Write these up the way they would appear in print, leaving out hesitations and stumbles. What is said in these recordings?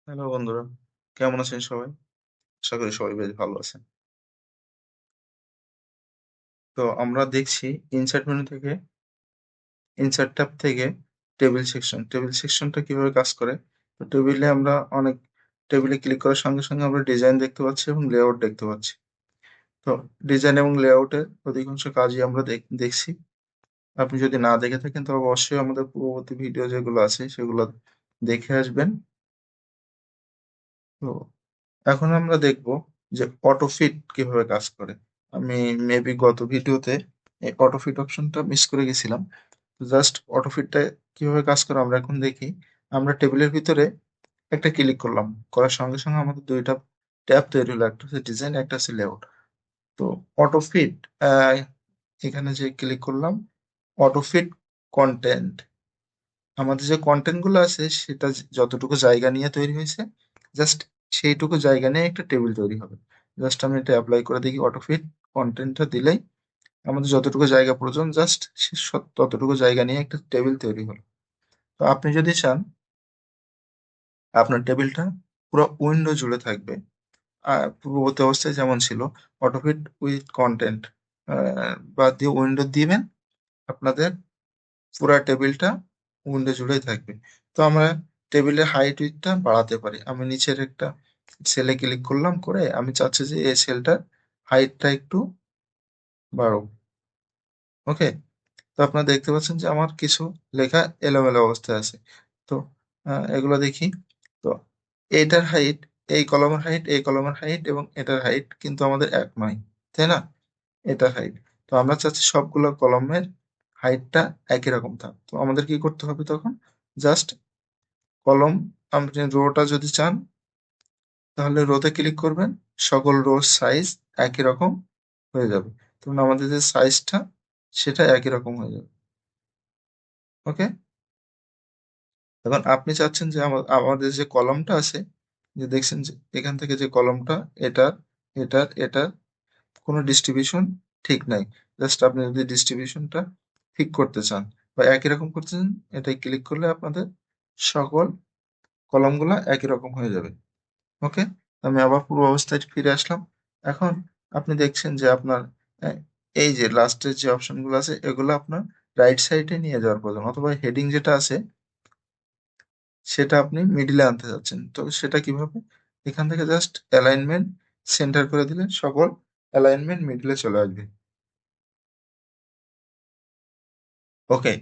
Hello বন্ধুরা, কেমন আছেন সবাই? আশা করি সবাই বেশ ভালো আছেন। তো আমরা দেখছি ইনসার্ট মেনু থেকে ইনসার্ট ট্যাব থেকে টেবিল সেকশন। টেবিল সেকশনটা কিভাবে কাজ করে? তো টেবিলে আমরা অনেক টেবিলে ক্লিক করার সঙ্গে আমরা ডিজাইন দেখতে পাচ্ছি এবং লেআউট দেখতে পাচ্ছি। তো ডিজাইন এবং লেআউটের অধিকাংশ কাজই আমরা দেখছি। আপনি যদি না দেখে থাকেন তবে অবশ্যই আমাদের পূর্ববর্তী ভিডিও যেগুলো আছে সেগুলো দেখে আসবেন। তো এখন আমরা দেখব যে অটোফিট কিভাবে কাজ করে। আমি মেবি গত ভিডিওতে এই অটোফিট অপশনটা মিস করে গেছিলাম। জাস্ট অটোফিটটা কিভাবে কাজ করে আমরা এখন দেখি। আমরা টেবিলের ভিতরে একটা ক্লিক করলাম। করার সঙ্গে আমাদের ২ টা ট্যাব তৈরি হলো। একটা হচ্ছে ডিজাইন, একটা হচ্ছে লেআউট। তো অটোফিট আ এখানে যে ক্লিক করলাম, অটোফিট কনটেন্ট। আমাদের যে কনটেন্ট গুলো আছে সেটা যতটুকু জায়গা নিয়ে তৈরি হয়েছে, জাস্ট সেইটুকু জায়গা নিয়ে একটা টেবিল তৈরি হবে। জাস্ট আমি এটা এপ্লাই করে দেখি অটোফিট কনটেন্টটা দিলেই আমাদের যতটুকু জায়গা প্রয়োজন জাস্ট সে ততটুকু জায়গা নিয়ে একটা টেবিল তৈরি হলো। তো আপনি যদি চান আপনার টেবিলটা পুরো উইন্ডো জুড়ে থাকবে। পূর্ববর্তী অবস্থায় যেমন ছিল অটোফিট উইথ কনটেন্ট আ বাদ দিয়ে উইন্ডো দিবেন। আপনাদের পুরা টেবিলটা উইন্ডো জুড়েই থাকবে। তো আমরা টেবিলের হাইট উইডথ টা বাড়াতে পারি। আমি নিচের একটা সেলে ক্লিক করলাম, করে আমি চাচ্ছি যে এই সেলটার হাইটটা একটু বাড়ুক। ওকে? তো আপনারা দেখতে পাচ্ছেন যে আমার কিছু লেখা এলোমেলো অবস্থায় আছে। তো এগুলো দেখি। তো এইটার হাইট, এই কলামের হাইট, এই কলামের হাইট এবং এটার হাইট কিন্তু আমাদের এক নয়। তাই না? এটার হাইট। তো আমরা চাচ্ছি সবগুলো কলামের হাইটটা একই রকম থাক। তো আমাদের কি করতে হবে তখন? জাস্ট কলম, আপনি রোটা যদি চান তাহলে রোতে ক্লিক করবেন। সকল রোর সাইজ একই রকম হয়ে যাবে। তখন আমাদের যে সাইজটা সেটা একই রকম হয়ে যাবে। ওকে? এখন আপনি চাচ্ছেন যে আমাদের যে কলামটা আছে, যে দেখছেন যে এখান থেকে যে কলামটা এটার কোনো ডিস্ট্রিবিউশন ঠিক নাই। জাস্ট আপনি যদি ডিস্ট্রিবিউশনটা ঠিক করতে চান বা একই রকম করতে চান, এটায় ক্লিক করলে আপনাদের সকল কলামগুলা একই রকম হয়ে যাবে। ওকে? আমি আবার পূর্ব অবস্থায় ফিরে আসলাম। এখন আপনি দেখছেন যে আপনার অ্যা এই যে লাস্টের যে অপশনগুলো আছে এগুলো আপনার রাইট সাইডে নিয়ে যাওয়ার প্রয়োজন, অথবা হেডিং যেটা আছে সেটা আপনি মিডলে আনতে চাচ্ছেন। তো সেটা কিভাবে? এখান থেকে জাস্ট অ্যালাইনমেন্ট সেন্টার করে দিলে সকল অ্যালাইনমেন্ট মিডলে চলে আসবে। ওকে?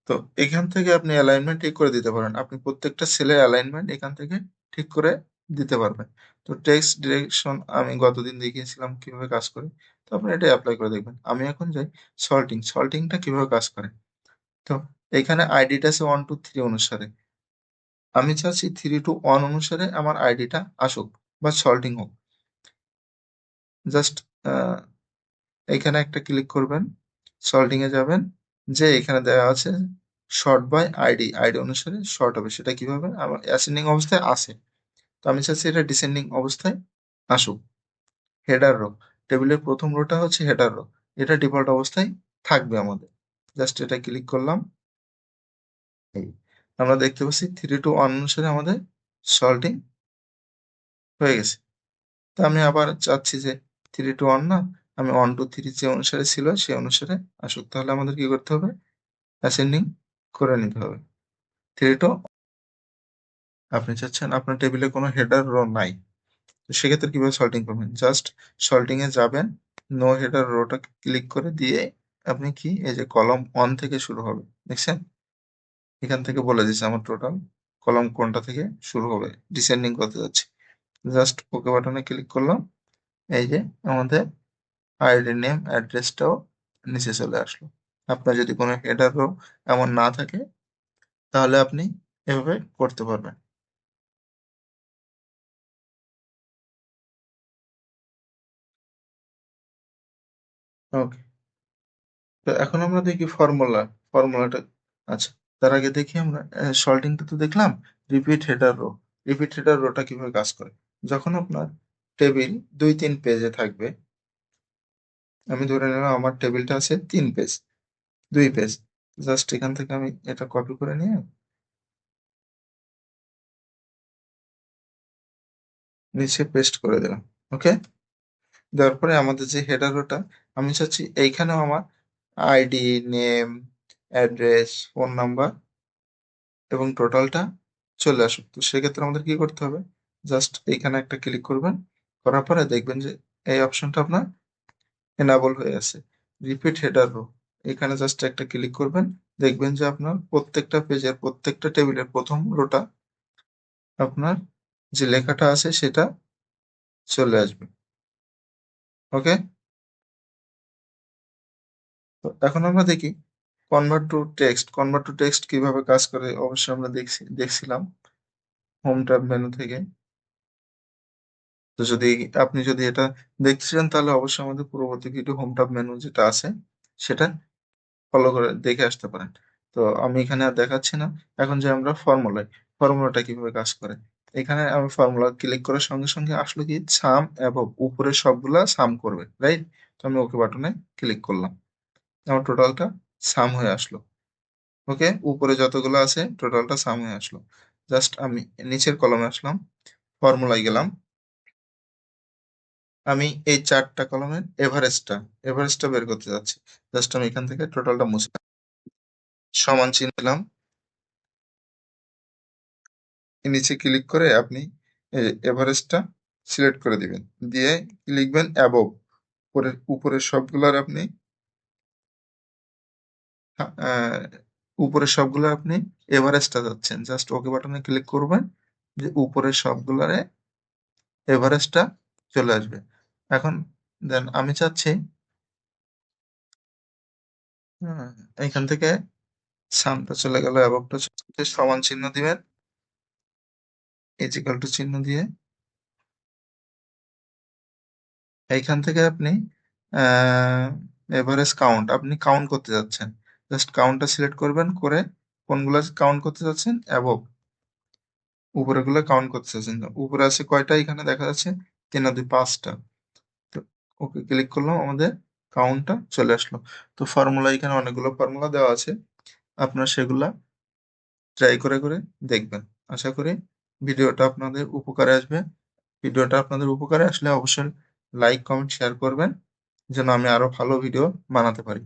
তো এখান থেকে আপনি অ্যালাইনমেন্ট ঠিক করে দিতে পারেন। আপনি প্রত্যেকটা সেলের অ্যালাইনমেন্ট এখান থেকে ঠিক করে দিতে পারবেন। তো টেক্সট ডিরেকশন আমি গতদিন দেখিয়েছিলাম কিভাবে কাজ করে। তো আপনি এটা এপ্লাই করে দেখবেন। আমি এখন যাই সল্টিং। সল্টিংটা কিভাবে কাজ করে? তো এখানে আইডিটা আছে 1 2 3 অনুসারে। আমি চাচ্ছি 3 to 1 অনুসারে আমার আইডিটা আসুক বা সল্টিং হোক। জাস্ট আ এখানে একটা ক্লিক করবেন, সল্টিং এ যাবেন, যেয়ে এখানে দেওয়া আছে সর্ট বাই আইডি। আইডি অনুসারে সর্ট হবে। সেটা কিভাবে? আমার অ্যাসেন্ডিং অবস্থায় আছে। তো আমি চাচ্ছি এটা ডিসেন্ডিং অবস্থায় আসুক। Header row. টেবিলের ১ম রোটা হচ্ছে হেডার রো। এটা ডিফল্ট অবস্থায় থাকবে আমাদের। জাস্ট এটা ক্লিক করলাম। এই আমরা দেখতে পাচ্ছি 3 to 1 অনুসারে আমাদের সল্টিং হয়ে গেছে। তো আমি আবার চাচ্ছি যে 3 to 1 না, আমি 1 to 3 যে অনুসারে ছিল সে অনুসারে আসুক। তাহলে আমাদের কি করতে হবে? অ্যাসেন্ডিং করে নিতে হবে। 3 to আপনি চাচ্ছেন আপনার টেবিলে কোনো হেডার রো নাই। তো সেক্ষেত্রে কিভাবে সল্টিং করবেন? জাস্ট সল্টিং এ যাবেন, নো হেডার রোটা ক্লিক করে দিয়ে আপনি কি এই যে কলাম 1 থেকে শুরু হবে। দেখছেন? এখান থেকে বলে দিছে আমার টোটাল কলাম কোনটা থেকে শুরু হবে। ডিসেন্ডিং করতে যাচ্ছি। জাস্ট ওকে বাটনে ক্লিক করলাম। এই যে আমাদের আইডি নেম অ্যাড্রেসটাও নিচে চলে আসলো। আপনার যদি কোনো হেডার রো এমন না থাকে তাহলে আপনি এভাবে করতে পারবেন। ওকে। তো এখন আমরা দেখি ফর্মুলাটা। আচ্ছা, তার আগে দেখি আমরা সল্টিংটা তো দেখলাম। Repeat header row. Repeat header রোটা কিভাবে কাজ করে? যখন আপনার টেবিল ২-৩ পেজে থাকবে, আমি ধরে নিলাম আমার টেবিলটা আছে ৩ পেজ, ২ পেজ। জাস্ট এখান থেকে আমি এটা কপি করে নিয়ে নিচে পেস্ট করে দিলাম। ওকে, দেওয়ার পরে আমাদের যে হেডার রোটা আমি চাচ্ছি এইখানেও আমার ID, name, address, phone number এবং টোটালটা চলে আসুক। তো সেক্ষেত্রে আমাদের কি করতে হবে, জাস্ট এইখানে একটা ক্লিক করবেন, করার পরে দেখবেন যে এই অপশনটা আপনার এনাবল হয়ে আছে। রিপিট হেডার রো, এখানে জাস্ট একটা ক্লিক করবেন, দেখবেন যে আপনার প্রত্যেকটা পেজের প্রত্যেকটা টেবিলের প্রথম রোটা আপনার যে লেখাটা আছে সেটা চলে আসবে। ওকে, তো এখন আমরা দেখি কনভার্ট টু টেক্সট কিভাবে কাজ করে। অবশ্যই আমরা দেখছিলাম হোম ট্যাব মেনু থেকে। তো আপনি যদি এটা দেখতে চান তাহলে অবশ্যই আমাদের পূর্ববর্তী ভিডিও হোম ট্যাব মেনু যেটা আছে সেটা ফলো করে দেখে আসতে পারেন। তো আমি এখানে আর দেখাচ্ছি না। এখন যে আমরা ফর্মুলাটা কিভাবে কাজ করে। এখানে আমি ফর্মুলা ক্লিক করার সঙ্গে সঙ্গে আসলো কি সাম এবং উপরের সবগুলা সাম করবে, রাইট? তো আমি ওকে বাটনে ক্লিক করলাম, আমার টোটালটা সাম হয়ে আসলো। ওকে, উপরে যতগুলো আছে টোটালটা সাম হয়ে আসলো। জাস্ট আমি নিচের কলমে আসলাম, ফর্মুলায় গেলাম, আমি এই 4টা কলমের এভারেজটা বের করতে যাচ্ছি। জাস্ট আমি এখান থেকে টোটালটা মুছে সমান চিহ্ন দিলাম, নিচে ক্লিক করে আপনি এভারেজটা সিলেক্ট করে দিবেন, দিয়ে কি লিখবেন অ্যাবভ, উপরের সবগুলার আপনি আহ, উপরের সবগুলো আপনি এভারেজটা যাচ্ছেন, জাস্ট ওকে বাটনে ক্লিক করবেন, যে উপরের সবগুলারে এভারেজটা চলে আসবে। এখন দেন আমি চাচ্ছি হুম, এইখান থেকে সামটা চলে গেল, অ্যাবভটা সমান চিহ্ন দিবেন, ইজিক্যাল টু চিহ্ন দিয়ে এইখান থেকে আপনি এভারেজ কাউন্ট আপনি কাউন্ট করতে যাচ্ছেন, জাস্ট কাউন্টটা সিলেক্ট করবেন, করে কোনগুলো কাউন্ট করতে যাচ্ছেন অ্যাবভ, উপরে গুলো কাউন্ট করতে চাচ্ছেন। উপরে আছে কয়টা, এখানে দেখা যাচ্ছে 3 আর 2 5টা। তো ওকে ক্লিক করলাম, আমাদের কাউন্টটা চলে আসলো। তো ফর্মুলা এখানে অনেকগুলো ফর্মুলা দেওয়া আছে, আপনারা সেগুলা ট্রাই করে দেখবেন। আশা করি ভিডিওটা আপনাদের উপকারে আসবে। ভিডিওটা আপনাদের উপকারে আসলে অবশ্যই লাইক, কমেন্ট, শেয়ার করবেন, যেন আমি আরো ভালো ভিডিও বানাতে পারি।